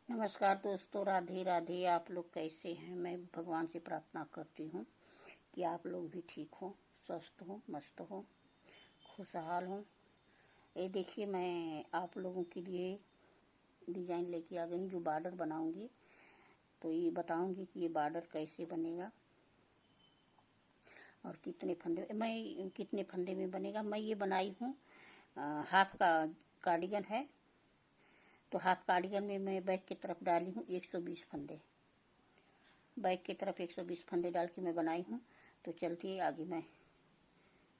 नमस्कार दोस्तों, राधे राधे। आप लोग कैसे हैं? मैं भगवान से प्रार्थना करती हूँ कि आप लोग भी ठीक हो, स्वस्थ हो, मस्त हो, खुशहाल हो। ये देखिए, मैं आप लोगों के लिए डिज़ाइन लेके आ गई हूँ जो बॉर्डर बनाऊंगी। तो ये बताऊंगी कि ये बॉर्डर कैसे बनेगा और कितने फंदे में बनेगा। मैं ये बनाई हूँ, हाफ का कार्डिगन है। तो हाफ कार्डिगन में मैं बैक की तरफ डाली हूँ 120 फंदे। बैक की तरफ 120 फंदे डाल के मैं बनाई हूँ। तो चलती है आगे, मैं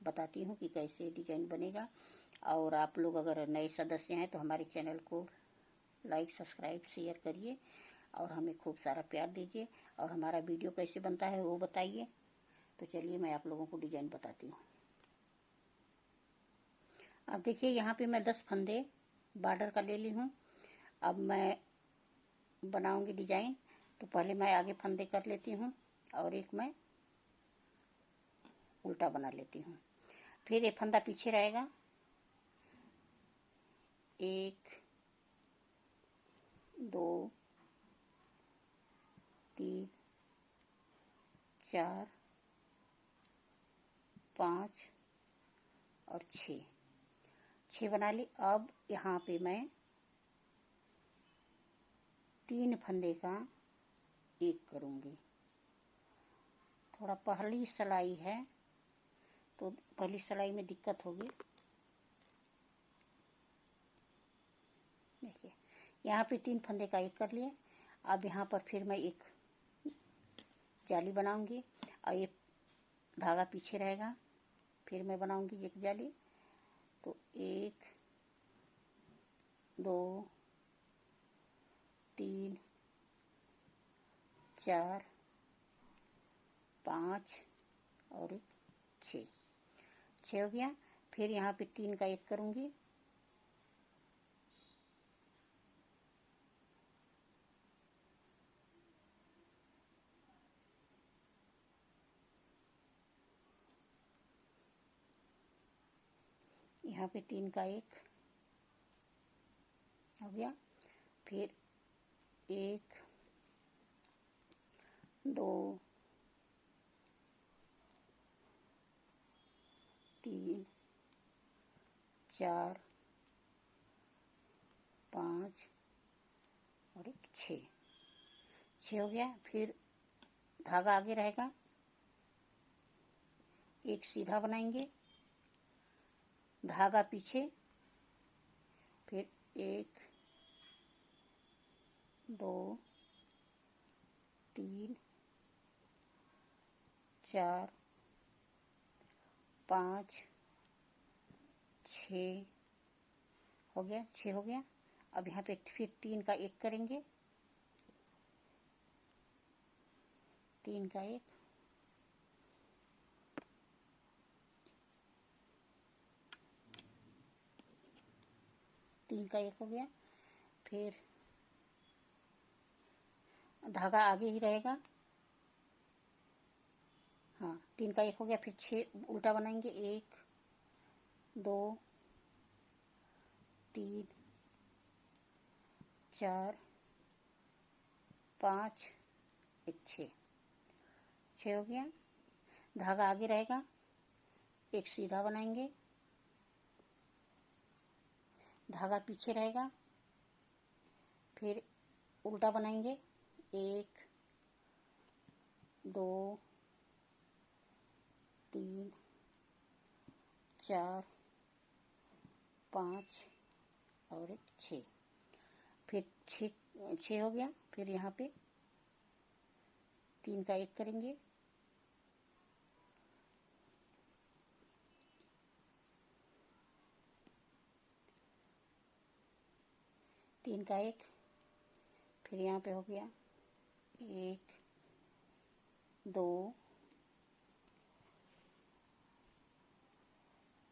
बताती हूँ कि कैसे डिजाइन बनेगा। और आप लोग अगर नए सदस्य हैं तो हमारे चैनल को लाइक, सब्सक्राइब, शेयर करिए और हमें खूब सारा प्यार दीजिए। और हमारा वीडियो कैसे बनता है वो बताइए। तो चलिए मैं आप लोगों को डिजाइन बताती हूँ। अब देखिए, यहाँ पे मैं 10 फंदे बॉर्डर का ले ली हूँ। अब मैं बनाऊंगी डिजाइन। तो पहले मैं आगे फंदे कर लेती हूँ और एक मैं उल्टा बना लेती हूँ। फिर ये फंदा पीछे रहेगा, 1 2 3 4 5 और 6 बना ली। अब यहाँ पे मैं 3 फंदे का एक करूँगी। थोड़ा पहली सिलाई है तो पहली सिलाई में दिक्कत होगी। देखिए, यहाँ पे 3 फंदे का एक कर लिए। अब यहाँ पर फिर मैं एक जाली बनाऊंगी और ये धागा पीछे रहेगा। फिर मैं बनाऊंगी एक जाली। तो 1 2 3 4 5 और एक 6 हो गया। फिर यहाँ पे 3 का एक करूंगी। यहाँ पे 3 का एक हो गया। फिर 1 2 3 4 5 और एक 6 हो गया। फिर धागा आगे रहेगा, एक सीधा बनाएंगे, धागा पीछे, फिर 1 2 3 4 5 6 हो गया। 6 हो गया। अब यहाँ पे फिर 3 का एक करेंगे, 3 का एक, तीन का एक हो गया। फिर धागा आगे ही रहेगा। हाँ, 3 का एक हो गया। फिर 6 उल्टा बनाएंगे, 1 2 3 4 5 एक 6 हो गया। धागा आगे रहेगा, एक सीधा बनाएंगे, धागा पीछे रहेगा। फिर उल्टा बनाएंगे, 1 2 3 4 5 और एक 6। फिर 6 हो गया। फिर यहाँ पे 3 का एक करेंगे, तीन का एक। फिर यहाँ पे हो गया 1 2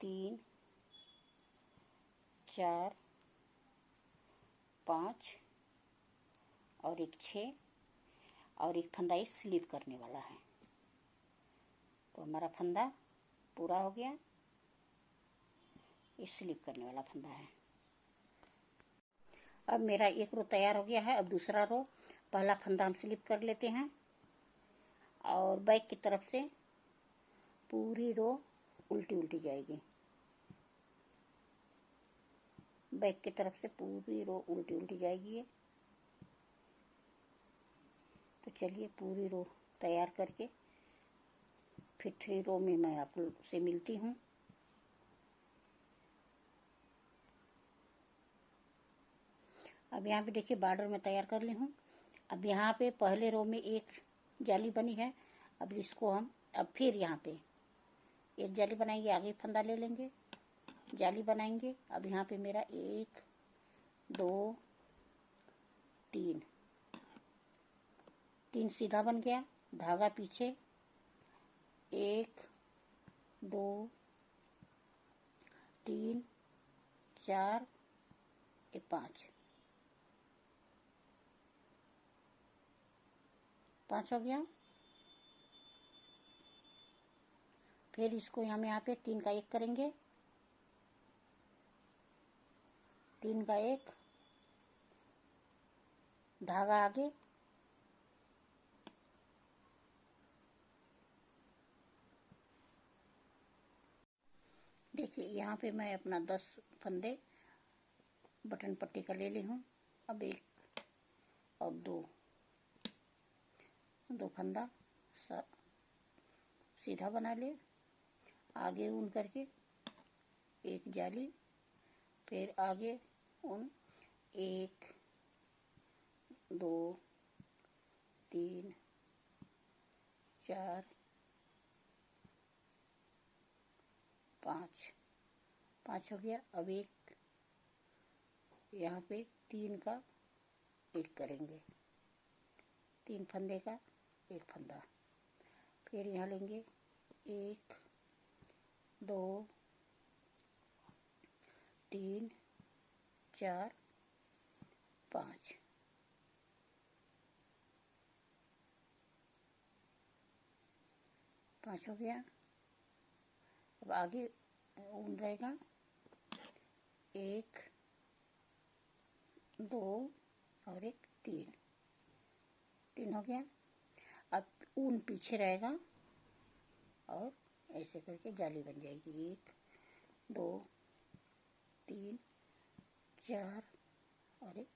3 4 5 और एक 6 और एक फंदा इस स्लीव करने वाला है। तो हमारा फंदा पूरा हो गया। ये स्लीव करने वाला फंदा है। अब मेरा एक रो तैयार हो गया है। अब दूसरा रो, पहला फंदा हम स्लिप कर लेते हैं और बैक की तरफ से पूरी रो उल्टी उल्टी जाएगी। बैक की तरफ से पूरी रो उल्टी उल्टी जाएगी। तो चलिए पूरी रो तैयार करके फिर 3 रो में मैं आप लोग से मिलती हूँ। अब यहाँ पे देखिए बॉर्डर में तैयार कर ली हूँ। अब यहाँ पे पहले रो में एक जाली बनी है। अब इसको हम अब फिर यहाँ पे एक जाली बनाएंगे, आगे फंदा ले लेंगे, जाली बनाएंगे। अब यहाँ पे मेरा 1 2 3 सीधा बन गया, धागा पीछे 1 2 3 4 5 हो गया। फिर इसको यहाँ पे 3 का 1 करेंगे, 3 का 1, धागा आगे, देखिए यहाँ पे मैं अपना 10 फंदे बटन पट्टी का ले ली हूँ। अब 1 और 2 फंदा सीधा बना ले, आगे ऊन करके एक जाली, फिर आगे ऊन 1 2 3 4 5 हो गया। अब एक यहाँ पे 3 का 1 करेंगे, 3 फंदे का 1 फंदा। फिर यहाँ लेंगे 1 2 3 4 5 हो गया। अब आगे ऊन रहेगा 1 2 और 1 3 हो गया। अब ऊन पीछे रहेगा और ऐसे करके जाली बन जाएगी। 1 2 3 4 और 1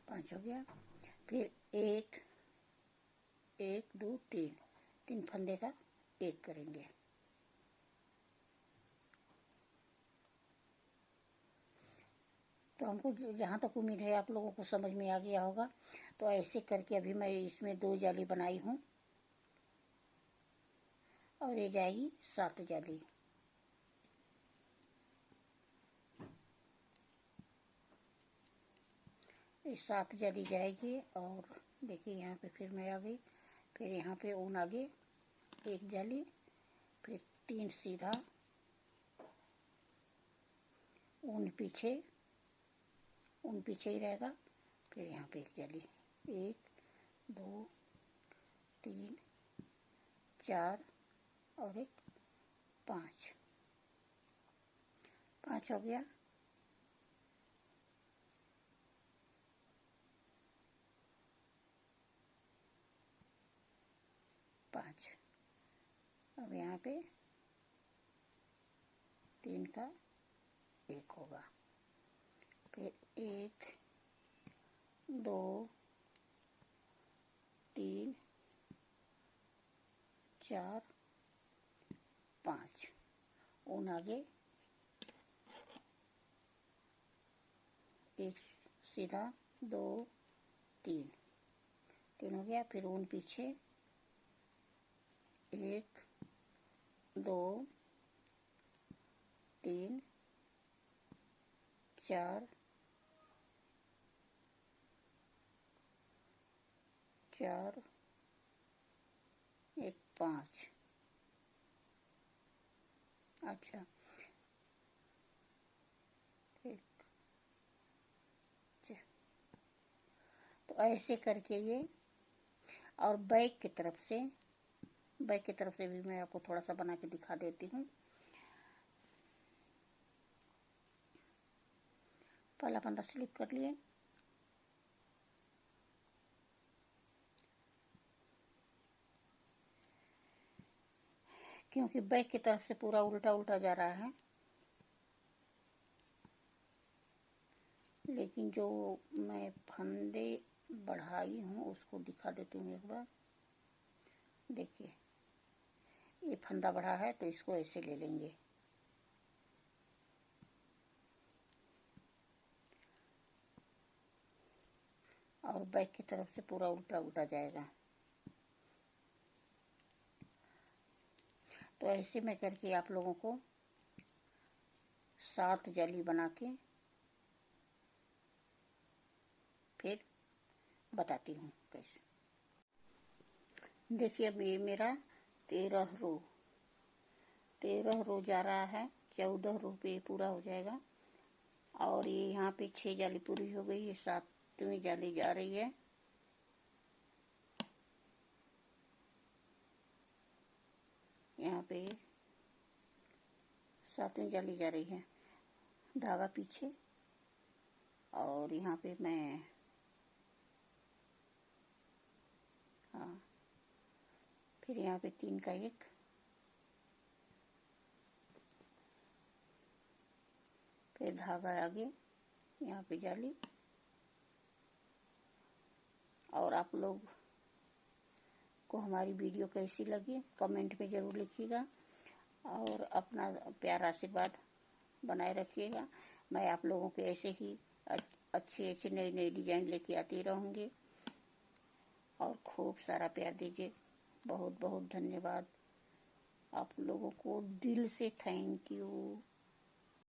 5 हो गया। फिर 1 2 3 फंदे का 1 करेंगे। तो हमको जहाँ तक उम्मीद है आप लोगों को समझ में आ गया होगा। तो ऐसे करके अभी मैं इसमें 2 जाली बनाई हूँ और ये जाएगी 7 जाली। ये 7 जाली जाएगी। और देखिए यहाँ पे फिर मैं आ गई, फिर यहाँ पे ऊन आगे 1 जाली, फिर 3 सीधा, ऊन पीछे ही रहेगा, फिर यहाँ पे 1 जाली, 1 2 3 4 और 1 5 हो गया। अब यहाँ पे 3 का 1 होगा, फिर 1 2 3 4 5 ऊन आगे, 1 सीधा, 2 3 हो गया। फिर ऊन पीछे 1 2 3 4 1 5। अच्छा, तो ऐसे करके ये, और बैक की तरफ से भी मैं आपको थोड़ा सा बना के दिखा देती हूँ। पहला फंदा स्लिप कर लिए, क्योंकि बैक की तरफ से पूरा उल्टा उल्टा जा रहा है। लेकिन जो मैं फंदे बढ़ाई हूँ उसको दिखा देती हूँ एक बार। देखिए ये फंदा बढ़ा है तो इसको ऐसे ले लेंगे, और बैक की तरफ से पूरा उल्टा उल्टा जाएगा। तो ऐसे में करके आप लोगों को 7 जाली बना के फिर बताती हूँ कैसे। देखिए अब ये मेरा 13 रो जा रहा है, 14 रो पे पूरा हो जाएगा। और ये यहाँ पे 6 जाली पूरी हो गई, ये 7वीं जाली जा रही है। यहाँ पे 7वीं जाली जा रही है, धागा पीछे। और यहाँ पे मैं फिर यहाँ पे 3 का 1, फिर धागा आगे, यहाँ पे जाली। और आप लोग को हमारी वीडियो कैसी लगी कमेंट में ज़रूर लिखिएगा, और अपना प्यार आशीर्वाद बनाए रखिएगा। मैं आप लोगों के ऐसे ही अच्छे नई डिजाइन लेके आती रहूँगी, और खूब सारा प्यार दीजिए। बहुत बहुत धन्यवाद आप लोगों को, दिल से थैंक यू।